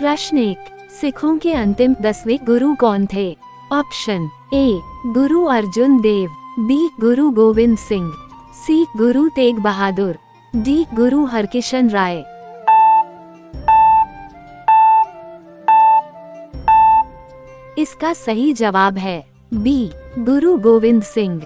प्रश्न 1, सिखों के अंतिम 10वें गुरु कौन थे? ऑप्शन ए गुरु अर्जुन देव, बी गुरु गोविंद सिंह, सी गुरु तेग बहादुर, डी गुरु हरकिशन राय। इसका सही जवाब है बी गुरु गोविंद सिंह।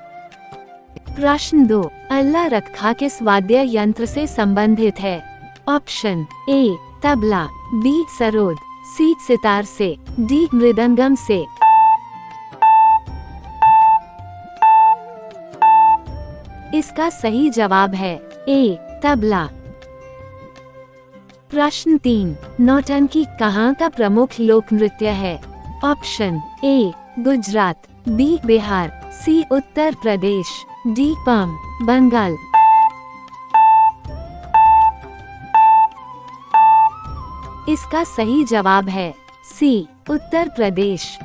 प्रश्न 2, अल्लाह रखा किस वाद्य यंत्र से संबंधित है? Option A tabla, B sarod, C sitar से, डी मृदंगम से। इसका सही जवाब है ए तबला। प्रश्न 3, नौटंकी कहाँ का प्रमुख लोक नृत्य है? Option A Gujarat, B Bihar, C Uttar Pradesh, D Paschim Bengal. इसका सही जवाब है सी उत्तर प्रदेश।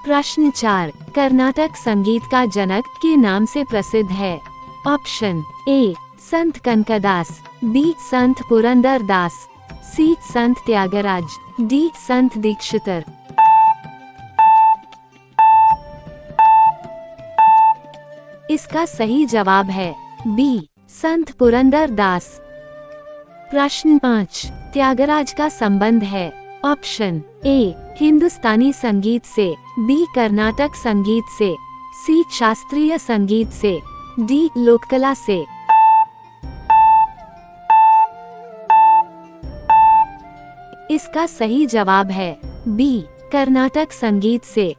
प्रश्न 4, कर्नाटक संगीत का जनक के नाम से प्रसिद्ध है? ऑप्शन ए संत कनकदास, बी संत पुरंदरदास, सी संत त्यागराज, डी संत दीक्षितर। इसका सही जवाब है बी संत पुरंदरदास। प्रश्न 5, त्यागराज का संबंध है? ऑप्शन ए हिंदुस्तानी संगीत से, बी कर्नाटक संगीत से, सी शास्त्रीय संगीत से, डी लोककला से। इसका सही जवाब है बी कर्नाटक संगीत से।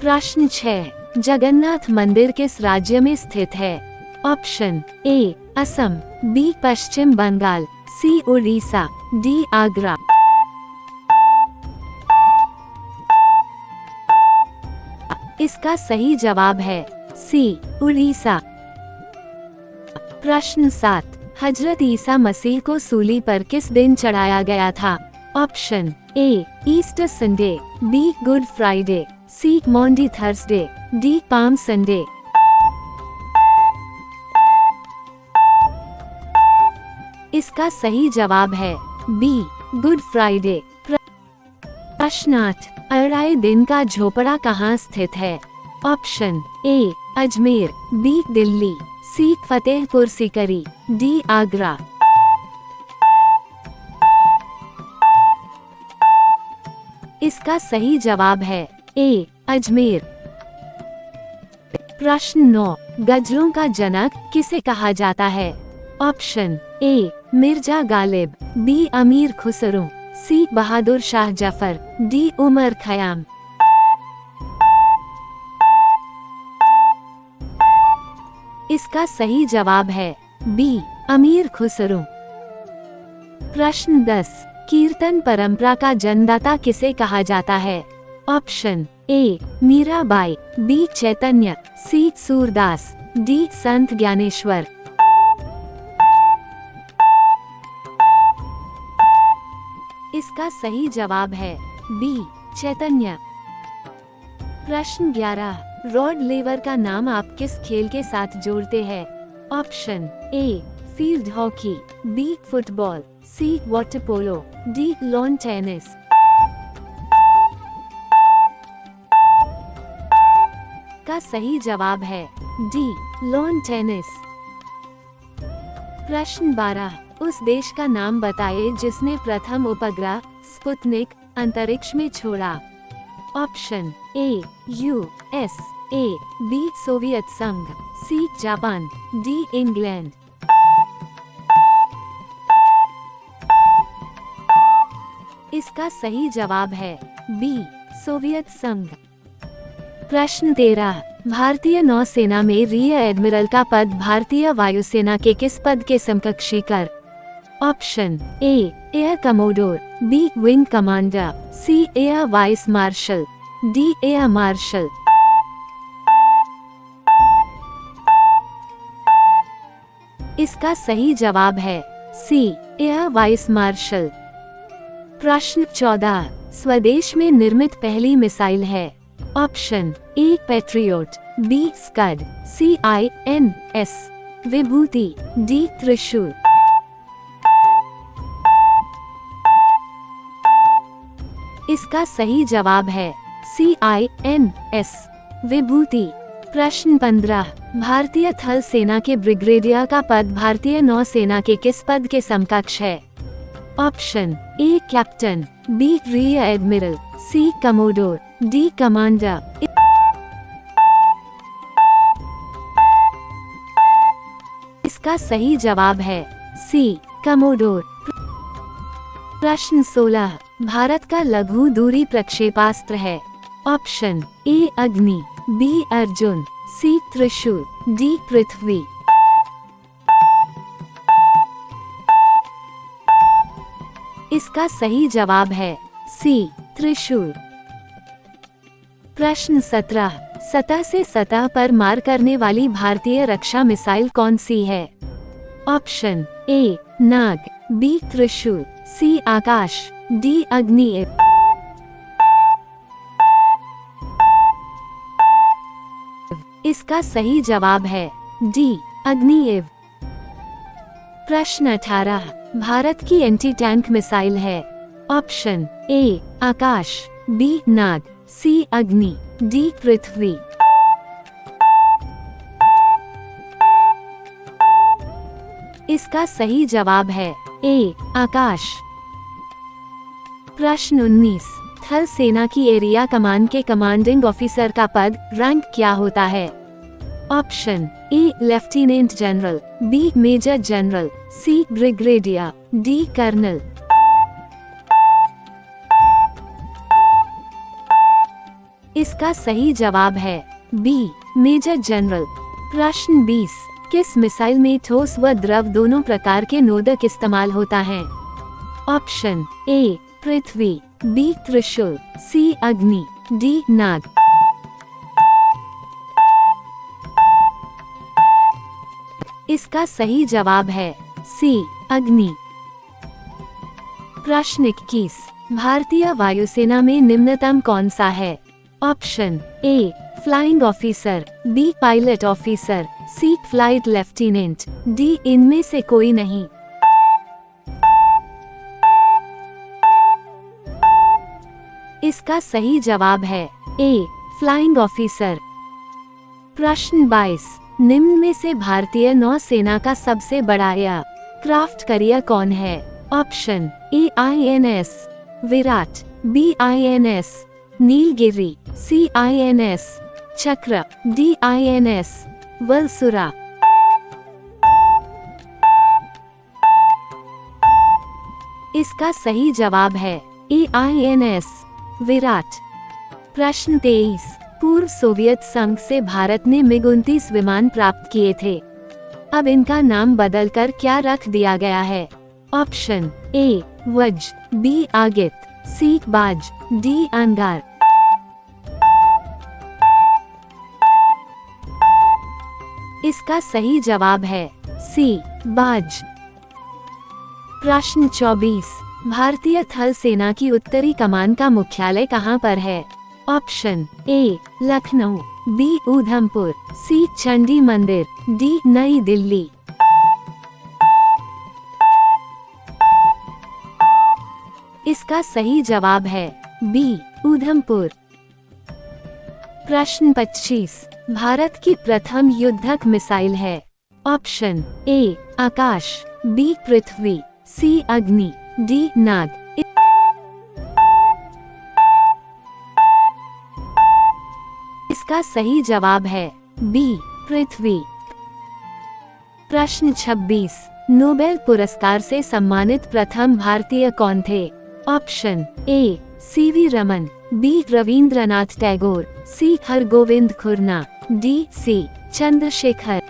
प्रश्न 6, जगन्नाथ मंदिर किस राज्य में स्थित है? Option A Assam, B Paschim Bangal, C Orissa, D Agra. इसका सही जवाब है सी उड़ीसा। प्रश्न 7, हजरत ईसा मसीह को सूली पर किस दिन चढ़ाया गया था? Option A Easter Sunday, B Good Friday, C Maundy Thursday, D Palm Sunday. इसका सही जवाब है बी गुड फ्राइडे। प्रश्न 8, अराय दिन का झोपड़ा कहाँ स्थित है? Option A Ajmer, B Delhi, C Fatehpur Sikri, D Agra. इसका सही जवाब है ए अजमेर। प्रश्न 9, गजलों का जनक किसे कहा जाता है? Option A Mirza Ghalib, B Amir Khusro, C Bahadur Shah Zafar, D Omar Khayyam. इसका सही जवाब है बी अमीर खुसरो। प्रश्न 10, कीर्तन परंपरा का जन्मदाता किसे कहा जाता है? Option A Mirabai, B Chaitanya, C Surdas, D Sant Gyaneshwar. इसका सही जवाब है बी चैतन्य। प्रश्न 11, रॉड लेवर का नाम आप किस खेल के साथ जोड़ते हैं? Option A field hockey, B football, C water polo, D lawn tennis. का सही जवाब है डी लॉन टेनिस। प्रश्न 12, उस देश का नाम बताइए जिसने प्रथम उपग्रह स्पुतनिक अंतरिक्ष में छोड़ा? Option A US, A B Soviet संघ, सी जापान, डी इंग्लैंड। इसका सही जवाब है बी सोवियत संघ। प्रश्न 13, भारतीय नौसेना में रियर एडमिरल का पद भारतीय वायुसेना के किस पद के समकक्षी कर? Option A air commodore, B wing commander, C air vice marshal, D air marshal. इसका सही जवाब है सी एयर वाइस मार्शल। प्रश्न 14, स्वदेश में निर्मित पहली मिसाइल है? Option A Patriot, B Scud, C INS Vibhuti, D Trishul. इसका सही जवाब है CINS विभूति। प्रश्न 15, भारतीय थल सेना के ब्रिगेडियर का पद भारतीय नौसेना के किस पद के समकक्ष है? Option A captain, B rear admiral, C commodore, D commander. इसका सही जवाब है सी कमोडोर। प्रश्न 16, भारत का लघु दूरी प्रक्षेपास्त्र है? ऑप्शन ए अग्नि, बी अर्जुन, सी त्रिशूल, डी पृथ्वी। इसका सही जवाब है सी त्रिशूल। प्रश्न 17, सतह से सतह पर मार करने वाली भारतीय रक्षा मिसाइल कौन सी है? ऑप्शन ए नाग, बी त्रिशूल, सी आकाश, डी अग्निएव। इसका सही जवाब है डी अग्निएव। प्रश्न 18, भारत की एंटी टैंक मिसाइल है? ऑप्शन ए आकाश, बी नाग, सी अग्नि, डी पृथ्वी। इसका सही जवाब है ए आकाश। प्रश्न 19, थल सेना की एरिया कमान के कमांडिंग ऑफिसर का पद रैंक क्या होता है? Option A lieutenant general, B major general, C brigadier, D colonel. इसका सही जवाब है बी मेजर जनरल। प्रश्न 20, किस मिसाइल में ठोस व द्रव दोनों प्रकार के नोदक इस्तेमाल होता है? ऑप्शन ए पृथ्वी, बी त्रिशूल, सी अग्नि, डी नाग। इसका सही जवाब है सी अग्नि। प्रश्न 21, भारतीय वायुसेना में निम्नतम कौन सा है? Option A flying officer, B pilot officer, C flight lieutenant, D इनमें से कोई नहीं। इसका सही जवाब है ए फ्लाइंग ऑफिसर। प्रश्न 22, निम्न में से भारतीय नौसेना का सबसे बड़ा एयरक्राफ्ट कैरियर कौन है? Option A INS Viraat, B INS Nilgiri, C INS Chakra, D INS Valsura. इसका सही जवाब है ए INS विराट। प्रश्न 23, पूर्व सोवियत संघ से भारत ने MiG-29 विमान प्राप्त किए थे। अब इनका नाम बदलकर क्या रख दिया गया है? ऑप्शन ए वज्र, बी आगित, सी बाज, डी अंगार। इसका सही जवाब है सी बाज। प्रश्न 24, भारतीय थल सेना की उत्तरी कमान का मुख्यालय कहां पर है? Option A Lucknow, B Udhampur, C Chandi Mandir, D नई दिल्ली। इसका सही जवाब है बी उधमपुर। प्रश्न 25, भारत की प्रथम युद्धक मिसाइल है? ऑप्शन ए आकाश, बी पृथ्वी, सी अग्नि, डी नाग। इसका सही जवाब है बी पृथ्वी। प्रश्न 26, नोबेल पुरस्कार से सम्मानित प्रथम भारतीय कौन थे? Option A CV Raman, B Rabindranath Tagore, C Hargobind Khorana, D C Chandrasekhar.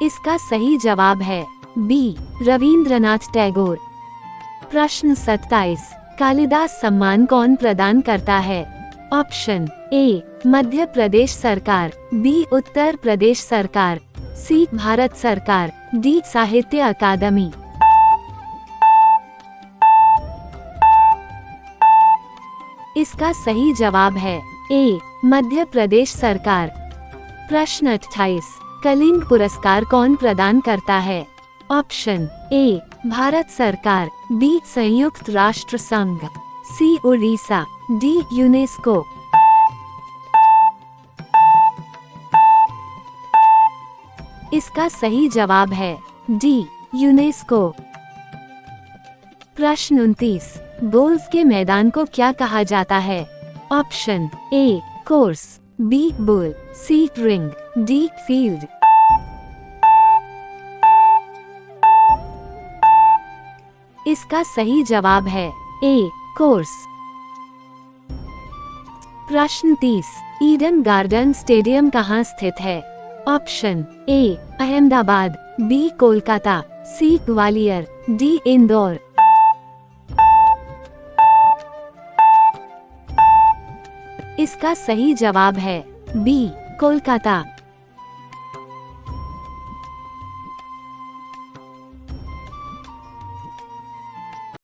इसका सही जवाब है बी रविंद्रनाथ टैगोर। प्रश्न 27, कालिदास सम्मान कौन प्रदान करता है? ऑप्शन ए मध्य प्रदेश सरकार, बी उत्तर प्रदेश सरकार, सी भारत सरकार, डी साहित्य अकादमी। इसका सही जवाब है ए मध्य प्रदेश सरकार। प्रश्न 28, कलिंग पुरस्कार कौन प्रदान करता है? ऑप्शन ए भारत सरकार, बी संयुक्त राष्ट्र संघ, सी उड़ीसा, डी यूनेस्को। इसका सही जवाब है डी यूनेस्को। प्रश्न 29, गोल्फ के मैदान को क्या कहा जाता है? Option A course, B bull, C ring, D field. इसका सही जवाब है ए कोर्स। प्रश्न 30, ईडन गार्डन स्टेडियम कहाँ स्थित है? Option A Ahmedabad, B Kolkata, C Gwalior, D Indore. इसका सही जवाब है बी कोलकाता।